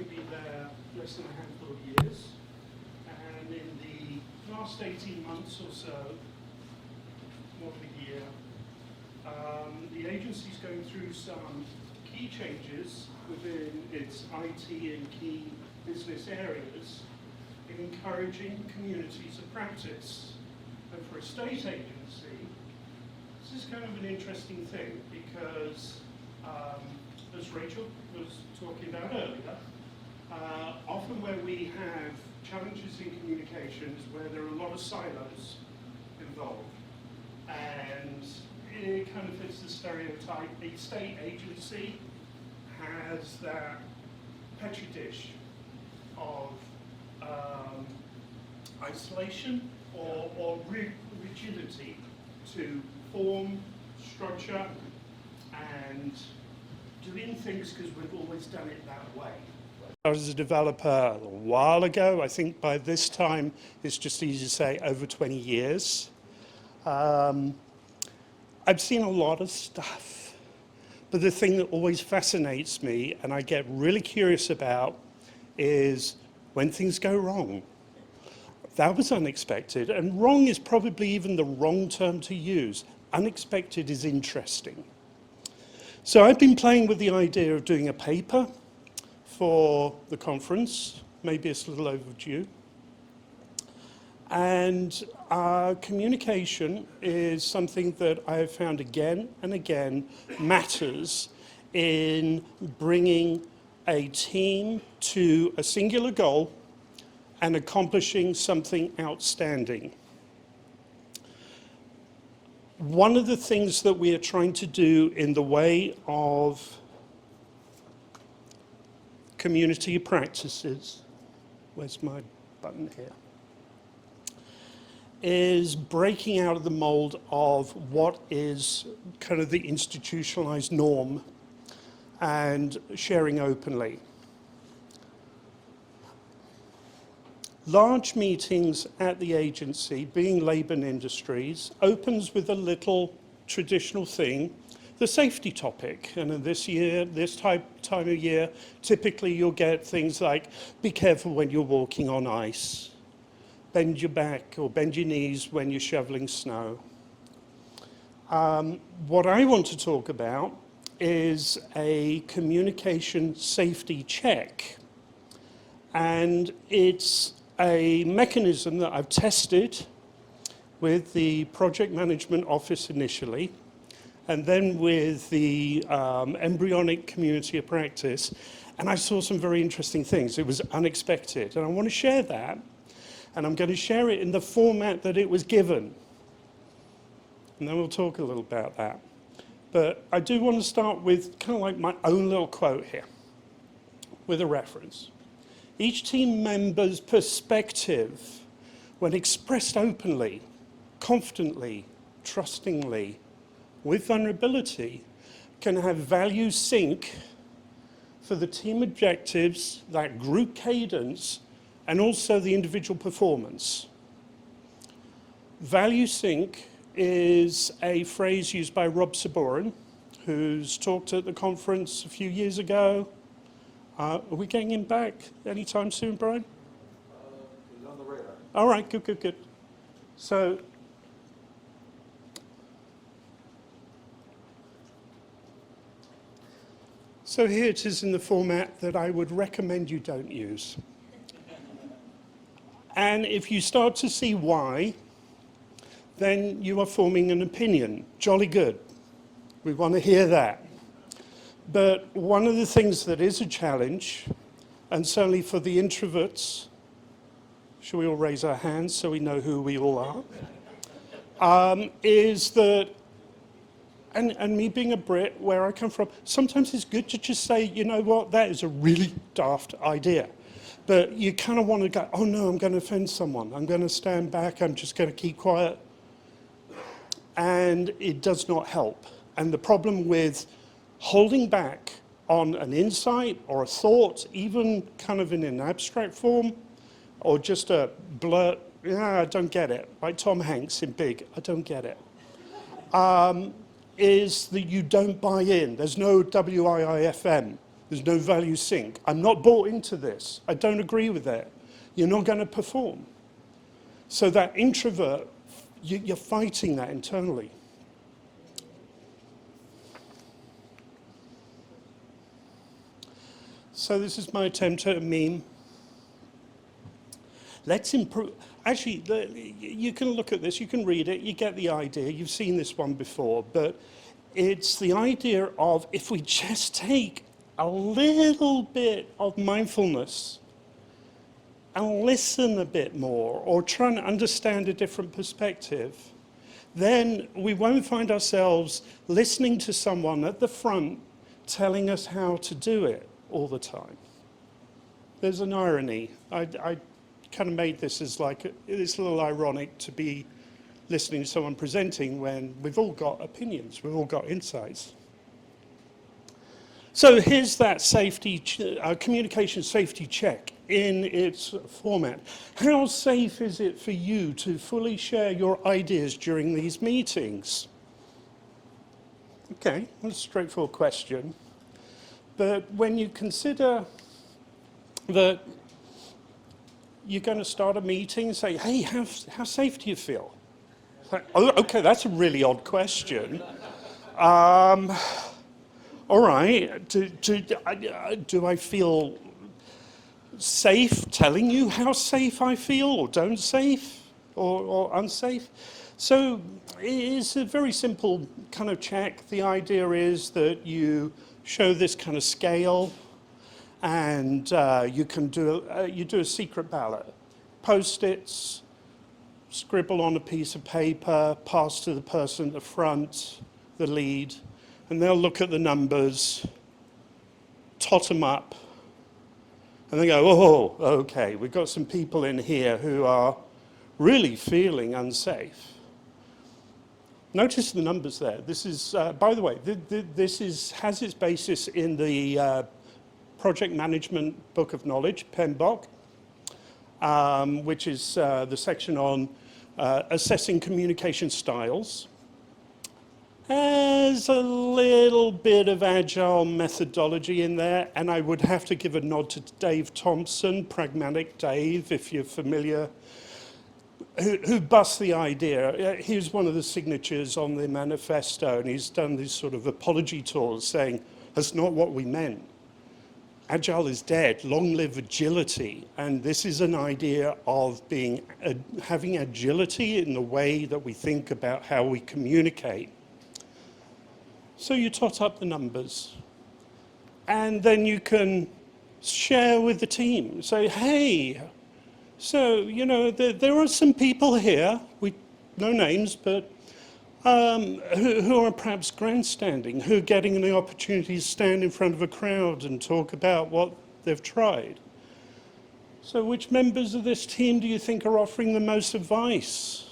only been there less than a handful of years, and in the last 18 months or so, more than a year, the agency's going through some key changes within its IT and key business areas in encouraging communities of practice. And for a state agency, this is kind of an interesting thing because, as Rachel was talking about earlier, often where we have challenges in communications where there are a lot of silos involved, and it kind of fits the stereotype. A state agency has that petri dish of isolation or rigidity to form, structure, and doing things because we've always done it that way. I was a developer a while ago. I think by this time it's just easy to say over 20 years. I've seen a lot of stuff, but the thing that always fascinates me and I get really curious about is when things go wrong. That was unexpected, and wrong is probably even the wrong term to use. Unexpected is interesting. So I've been playing with the idea of doing a paper for the conference. Maybe it's a little overdue. And communication is something that I have found again and again matters in bringing a team to a singular goal and accomplishing something outstanding. One of the things that we are trying to do in the way of community practices, where's my button here, is breaking out of the mold of what is kind of the institutionalized norm and sharing openly. Large meetings at the agency, being Labour and Industries, opens with a little traditional thing, the safety topic. And this year, this time of year, typically you'll get things like, be careful when you're walking on ice, bend your back or bend your knees when you're shoveling snow. What I want to talk about is a communication safety check. And it's a mechanism that I've tested with the project management office initially, and then with the embryonic community of practice, and I saw some very interesting things. It was unexpected, and I want to share that, and I'm going to share it in the format that it was given, and then we'll talk a little about that. But I do want to start with kind of like my own little quote here, with a reference. Each team member's perspective, when expressed openly, confidently, trustingly, with vulnerability, can have value sync for the team objectives, that group cadence, and also the individual performance. Value sync is a phrase used by Rob Saborin, who's talked at the conference a few years ago. Are we getting him back anytime soon, Brian? He's on the radar. All right, good, good, good. So here it is in the format that I would recommend you don't use. And if you start to see why, then you are forming an opinion. Jolly good. We want to hear that. But one of the things that is a challenge, and certainly for the introverts, shall we all raise our hands so we know who we all are, is that, and me being a Brit, where I come from, sometimes it's good to just say, you know what, that is a really daft idea. But you kind of want to go, oh no, I'm going to offend someone. I'm going to stand back, I'm just going to keep quiet. And it does not help. And the problem with holding back on an insight or a thought, even kind of in an abstract form, or just a blurt, yeah, I don't get it, like Tom Hanks in Big, I don't get it, is that you don't buy in. There's no WIIFM. There's no value sync. I'm not bought into this. I don't agree with that. You're not going to perform. So that introvert, you're fighting that internally. So this is my attempt at a meme. Let's improve. Actually, you can look at this, you can read it, you get the idea. You've seen this one before, but it's the idea of if we just take a little bit of mindfulness and listen a bit more, or try and understand a different perspective, then we won't find ourselves listening to someone at the front telling us how to do it all the time. There's an irony. I kind of made this as like, it's a little ironic to be listening to someone presenting when we've all got opinions, we've all got insights. So here's that communication safety check in its format. How safe is it for you to fully share your ideas during these meetings? Okay, that's a straightforward question. But when you consider that you're going to start a meeting and say, hey, how safe do you feel? Like, oh, okay, that's a really odd question. All right, do I feel safe telling you how safe I feel, or don't safe, or unsafe? So it's a very simple kind of check. The idea is that you show this kind of scale, and you do a secret ballot. Post-its, scribble on a piece of paper, pass to the person at the front, the lead, and they'll look at the numbers, tot them up, and they go, oh, okay, we've got some people in here who are really feeling unsafe. Notice the numbers there. This is, by the way, this has its basis in the Project Management Book of Knowledge, PMBOK, which is the section on assessing communication styles. There's a little bit of agile methodology in there, and I would have to give a nod to Dave Thompson, Pragmatic Dave, if you're familiar, who busts the idea. He's one of the signatures on the manifesto, and he's done these sort of apology tours saying, that's not what we meant. Agile is dead, long live agility. And this is an idea of having agility in the way that we think about how we communicate. So you tot up the numbers, and then you can share with the team. Say, hey, so, you know, there are some people here, no names, but who are perhaps grandstanding, who are getting the opportunity to stand in front of a crowd and talk about what they've tried. So which members of this team do you think are offering the most advice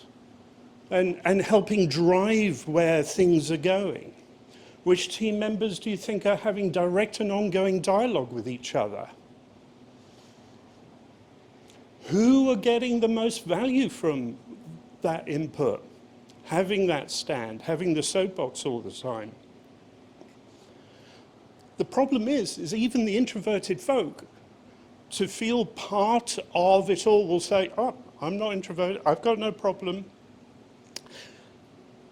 and helping drive where things are going? Which team members do you think are having direct and ongoing dialogue with each other? Who are getting the most value from that input? Having that stand, having the soapbox all the time. The problem is even the introverted folk, to feel part of it all, will say, oh, I'm not introverted, I've got no problem.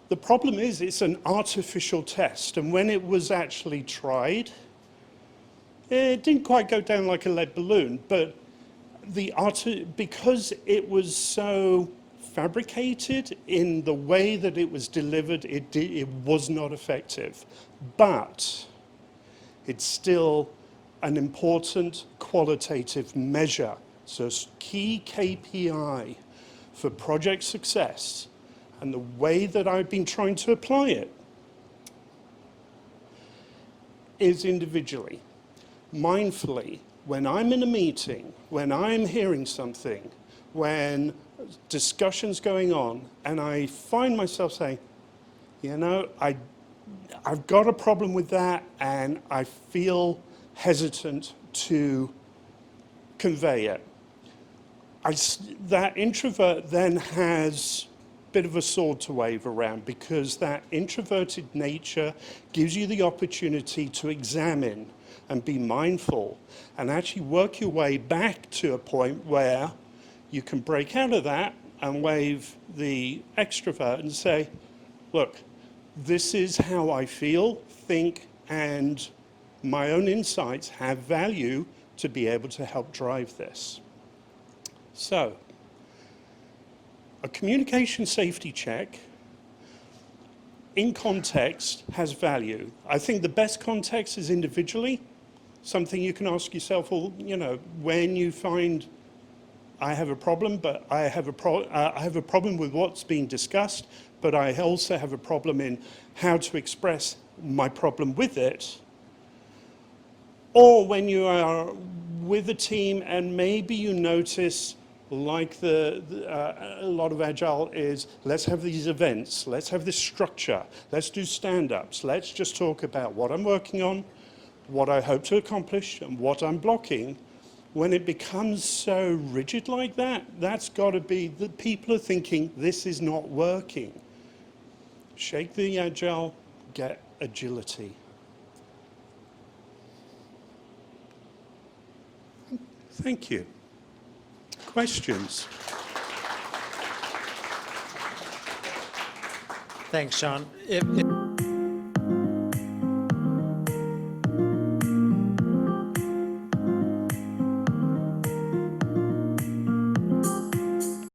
The problem is it's an artificial test, and when it was actually tried, it didn't quite go down like a lead balloon, but because it was so fabricated in the way that it was delivered, it was not effective. But it's still an important qualitative measure. So a key KPI for project success, and the way that I've been trying to apply it is individually, mindfully. When I'm in a meeting, when I'm hearing something, when discussion's going on, and I find myself saying, you know, I've got a problem with that, and I feel hesitant to convey it. That introvert then has bit of a sword to wave around, because that introverted nature gives you the opportunity to examine and be mindful and actually work your way back to a point where you can break out of that and wave the extrovert and say, look, this is how I feel, think, and my own insights have value to be able to help drive this. So, a communication safety check in context has value. I think the best context is individually, something you can ask yourself, well, when you find I have a problem, but I have a problem with what's being discussed, but I also have a problem in how to express my problem with it. Or when you are with a team and maybe you notice, like a lot of Agile is, let's have these events, let's have this structure, let's do stand-ups, let's just talk about what I'm working on, what I hope to accomplish, and what I'm blocking. When it becomes so rigid like that, that's got to be that people are thinking, this is not working. Shake the Agile, get agility. Thank you. Questions? Thanks, Sean.